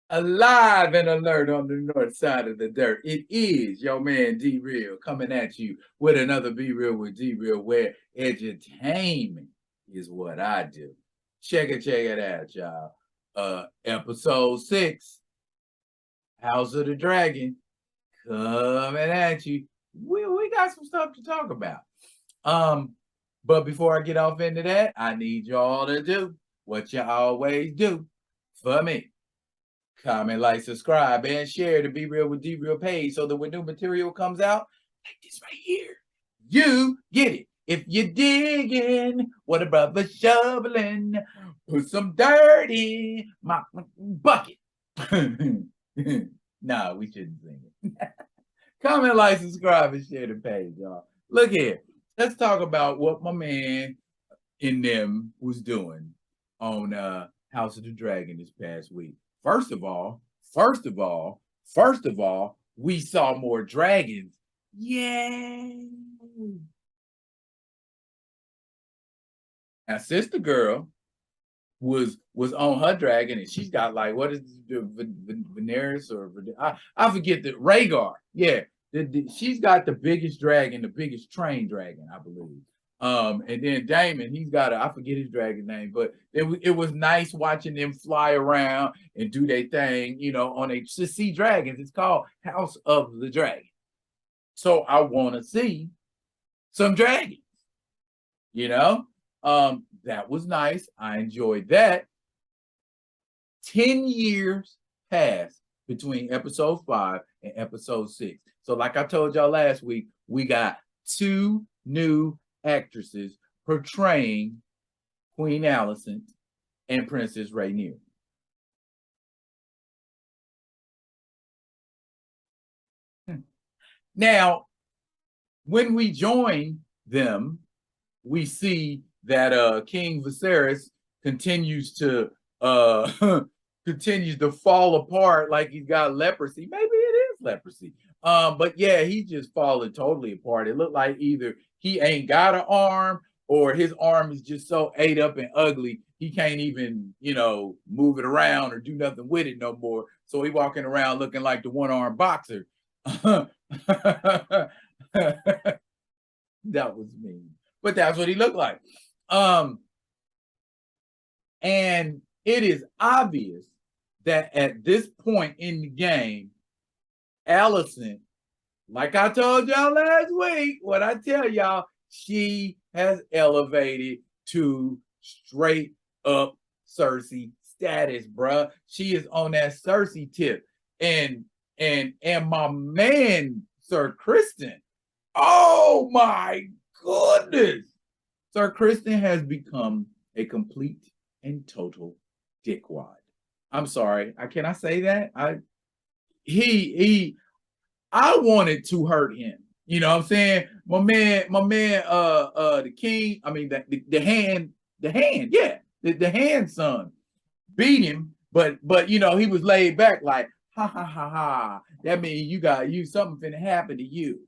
Alive and alert on the north side of the dirt. It is your man D Real coming at you with another Be Real with D Real, where edutainment is what I do. Check it out, y'all. Episode 6, House of the Dragon, coming at you. We got some stuff to talk about. But before I get off into that, I need y'all to do what you always do for me. Comment, like, subscribe, and share the Be Real with D Real page so that when new material comes out, like this right here, you get it. If you're digging what a brother shoveling, put some dirt in my bucket. Nah, we shouldn't sing it. Comment, like, subscribe, and share the page, y'all. Look here. Let's talk about what my man in them was doing on House of the Dragon this past week. First of all, we saw more dragons. Yay! Now, sister girl was on her dragon, and she's got like, what is the Vicerys, or I forget, the Rhaegar. Yeah, she's got the biggest dragon, the biggest trained dragon, I believe. And then Daemon, he's got I forget his dragon name, but it was nice watching them fly around and do their thing, on a to see dragons. It's called House of the Dragon. So I want to see some dragons, that was nice. I enjoyed that. 10 years passed between episode 5 and episode 6. So like I told y'all last week, we got 2 new actresses portraying Queen Alicent and Princess Rhaenyra. Now, when we join them, we see that King Vicerys continues to continues to fall apart like he's got leprosy. Maybe it is leprosy. But yeah, he's just falling totally apart. It looked like either he ain't got an arm or his arm is just so ate up and ugly he can't even, move it around or do nothing with it no more. So he walking around looking like the one-armed boxer. That was mean. But that's what he looked like. And it is obvious that at this point in the game, Alicent, like I told y'all last week, what I tell y'all, she has elevated to straight up Cersei status, bruh. She is on that Cersei tip. And my man, Ser Criston, oh my goodness. Ser Criston has become a complete and total dickwad. I'm sorry. Can I say that? I wanted to hurt him. You know what I'm saying? My man, the king, I mean the hand, yeah, the hand son beat him, but he was laid back like, ha ha ha ha. That means you something finna happen to you.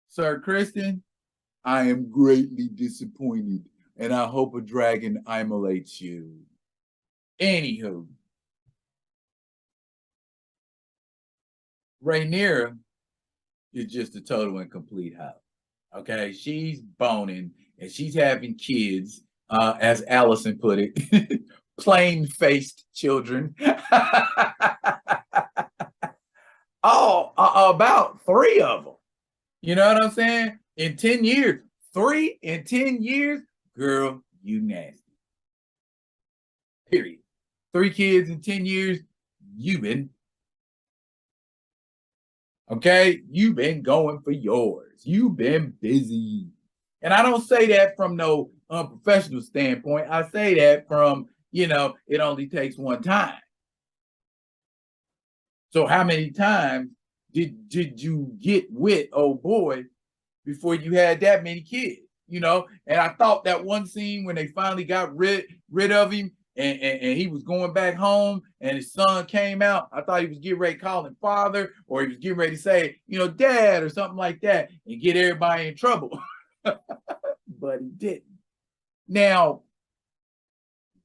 Ser Criston, I am greatly disappointed, and I hope a dragon immolates you. Anywho, Rhaenyra is just a total and complete hoe. Okay, she's boning and she's having kids, as Alicent put it, plain-faced children. Oh, about 3 of them. You know what I'm saying? In 10 years, 3 in 10 years, girl, you nasty. Period. 3 kids in 10 years, you been. Okay? You've been going for yours. You've been busy. And I don't say that from no unprofessional standpoint. I say that from, it only takes one time. So how many times did you get with old boy before you had that many kids? And I thought that one scene when they finally got rid of him and he was going back home and his son came out, I thought he was getting ready to call him father, or he was getting ready to say, dad or something like that and get everybody in trouble. But he didn't. Now,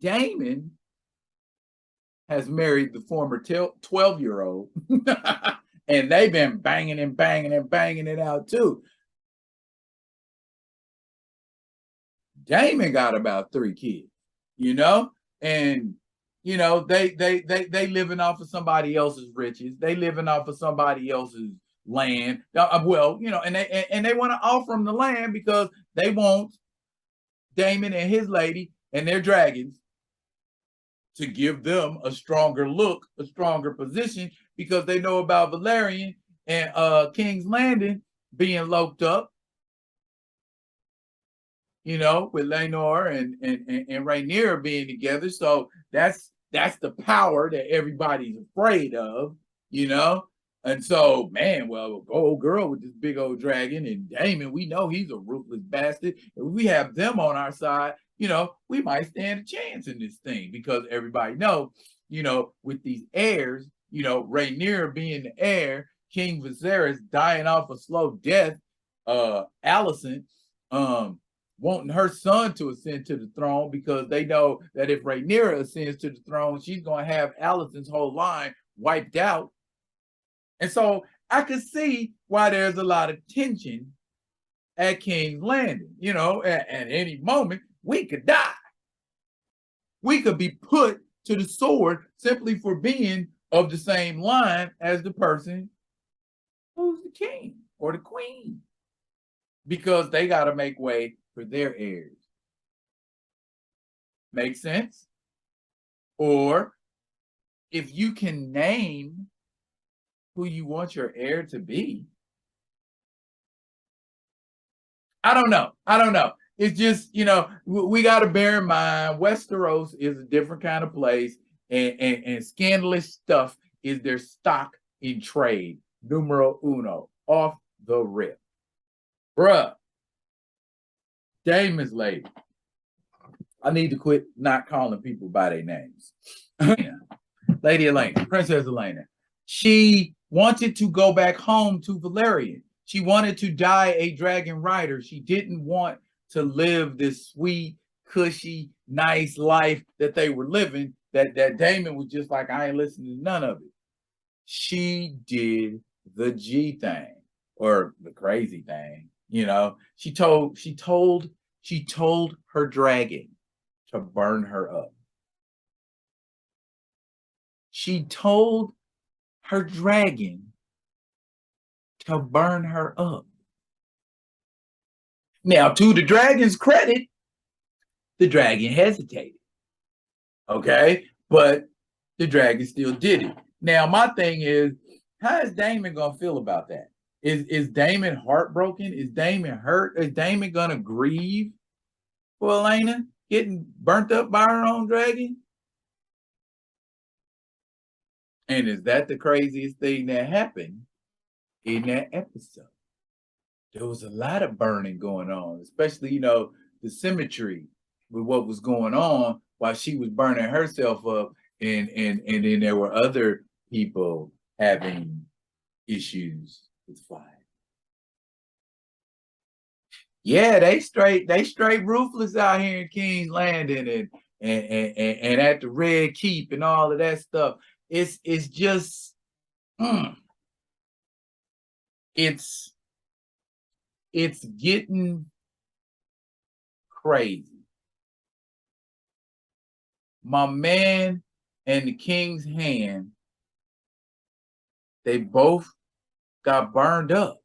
Daemon has married the former 12-year-old, and they've been banging and banging and banging it out too. Daemon got about 3 kids, and they living off of somebody else's riches. They living off of somebody else's land. Well, and they want to offer them the land because they want Daemon and his lady and their dragons to give them a stronger look, a stronger position, because they know about Valerian and King's Landing being loped up, with Rhaenyra and Rhaenyra being together. So that's the power that everybody's afraid of, And so, man, well, old girl with this big old dragon and Daemon, we know he's a ruthless bastard. If we have them on our side, we might stand a chance in this thing, because everybody know, with these heirs, Rhaenyra being the heir, King Vicerys dying off a slow death, Alicent wanting her son to ascend to the throne, because they know that if Rhaenyra ascends to the throne, she's going to have Alicent's whole line wiped out. And so I could see why there's a lot of tension at King's Landing. At any moment, we could die. We could be put to the sword simply for being of the same line as the person who's the king or the queen, because they got to make way for their heirs. Make sense? Or if you can name who you want your heir to be, I don't know. It's just, we got to bear in mind, Westeros is a different kind of place, and scandalous stuff is their stock in trade. Numero uno, off the rip. Bruh, Daemon's lady. I need to quit not calling people by their names. Lady Elena, Princess Elena. She wanted to go back home to Valerian. She wanted to die a dragon rider. She didn't want to live this sweet, cushy, nice life that they were living, that Daemon was just like, I ain't listening to none of it. She did the G thing, or the crazy thing. She told her dragon to burn her up. She told her dragon to burn her up. Now, to the dragon's credit, the dragon hesitated. Okay? But the dragon still did it. Now, my thing is, how is Daemon going to feel about that? Is Daemon heartbroken? Is Daemon hurt? Is Daemon going to grieve for Elena getting burnt up by her own dragon? And is that the craziest thing that happened in that episode? There was a lot of burning going on, especially, the symmetry with what was going on while she was burning herself up, and then there were other people having issues with fire. Yeah, they straight ruthless out here in King's Landing and at the Red Keep and all of that stuff. It's just it's getting crazy. My man and the King's Hand, they both got burned up.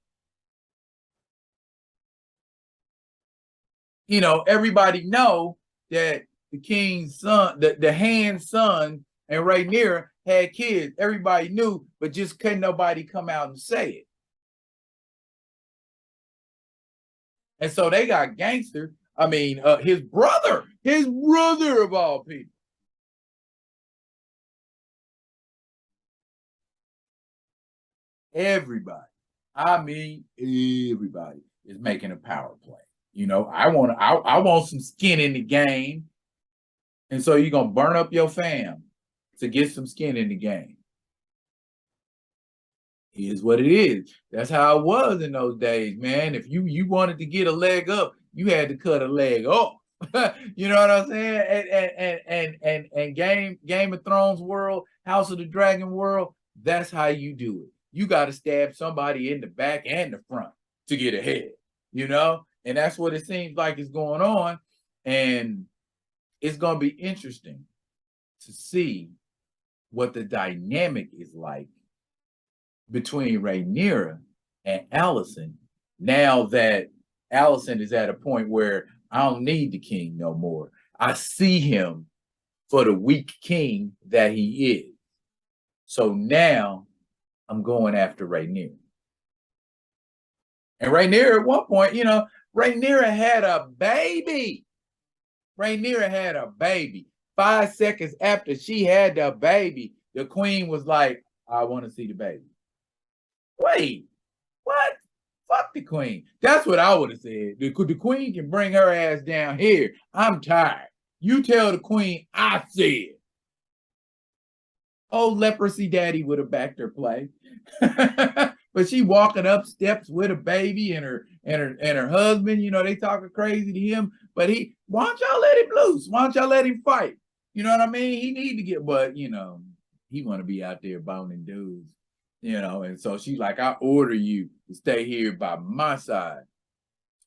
Everybody know that the King's son, the Hand's son, and Rhaenyra had kids. Everybody knew, but just couldn't nobody come out and say it. And so they got gangster. I mean, his brother of all people. Everybody, I mean, everybody is making a power play. I want some skin in the game. And so you're going to burn up your fam to get some skin in the game. Is what it is. That's how it was in those days, man. If you wanted to get a leg up, you had to cut a leg off. You know what I'm saying? And Game of Thrones world, House of the Dragon world, that's how you do it. You got to stab somebody in the back and the front to get ahead, you know? And that's what it seems like is going on. And it's going to be interesting to see what the dynamic is like between Rhaenyra and Alicent now that Alicent is at a point where I don't need the king no more. I see him for the weak king that he is. So now I'm going after Rhaenyra. And Rhaenyra at one point, you know, Rhaenyra had a baby. Rhaenyra had a baby. 5 seconds after she had the baby, the queen was like, I want to see the baby. Wait, what? Fuck the queen. That's what I would have said. The queen can bring her ass down here. I'm tired. You tell the queen I said. Oh, leprosy daddy would have backed her play. But she walking up steps with a baby and her husband, you know, they talking crazy to him. But why don't y'all let him loose? Why don't y'all let him fight? You know what I mean? He need to get, but you know, he want to be out there boning dudes, you know. And so she's like, I order you to stay here by my side.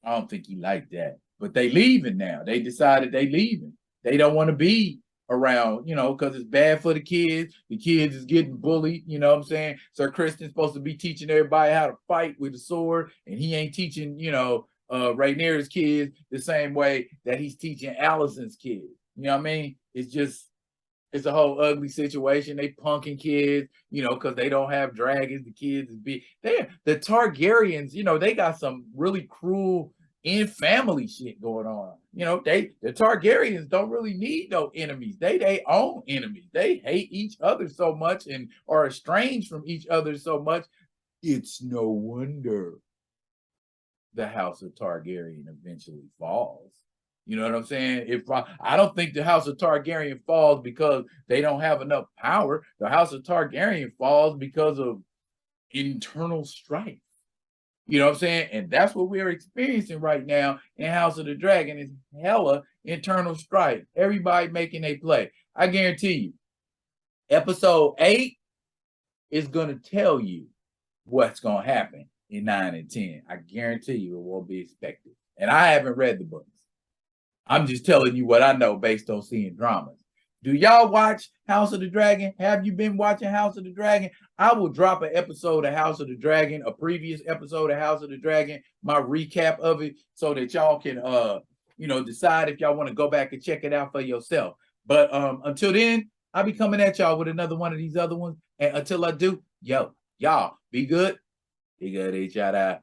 I don't think he liked that. But they leaving now. They decided they leaving. They don't want to be around, you know, because it's bad for the kids. The kids is getting bullied, you know what I'm saying? Ser Criston's supposed to be teaching everybody how to fight with a sword, and he ain't teaching, you know, Rhaenyra's kids the same way that he's teaching Alicent's kids. You know what I mean? It's a whole ugly situation. They punking kids, you know, because they don't have dragons. The kids is big. The Targaryens, you know, they got some really cruel in family shit going on. You know, the Targaryens don't really need no enemies. They own enemies. They hate each other so much and are estranged from each other so much. It's no wonder the House of Targaryen eventually falls. You know what I'm saying? I don't think the House of Targaryen falls because they don't have enough power. The House of Targaryen falls because of internal strife. You know what I'm saying? And that's what we're experiencing right now in House of the Dragon is hella internal strife. Everybody making a play. I guarantee you, episode 8 is going to tell you what's going to happen in 9 and 10. I guarantee you it won't be expected. And I haven't read the books. I'm just telling you what I know based on seeing dramas. Do y'all watch House of the Dragon? Have you been watching House of the Dragon? I will drop an episode of House of the Dragon, a previous episode of House of the Dragon, my recap of it, so that y'all can, you know, decide if y'all want to go back and check it out for yourself. But until then, I'll be coming at y'all with another one of these other ones. And until I do, y'all be good. Be good, each other.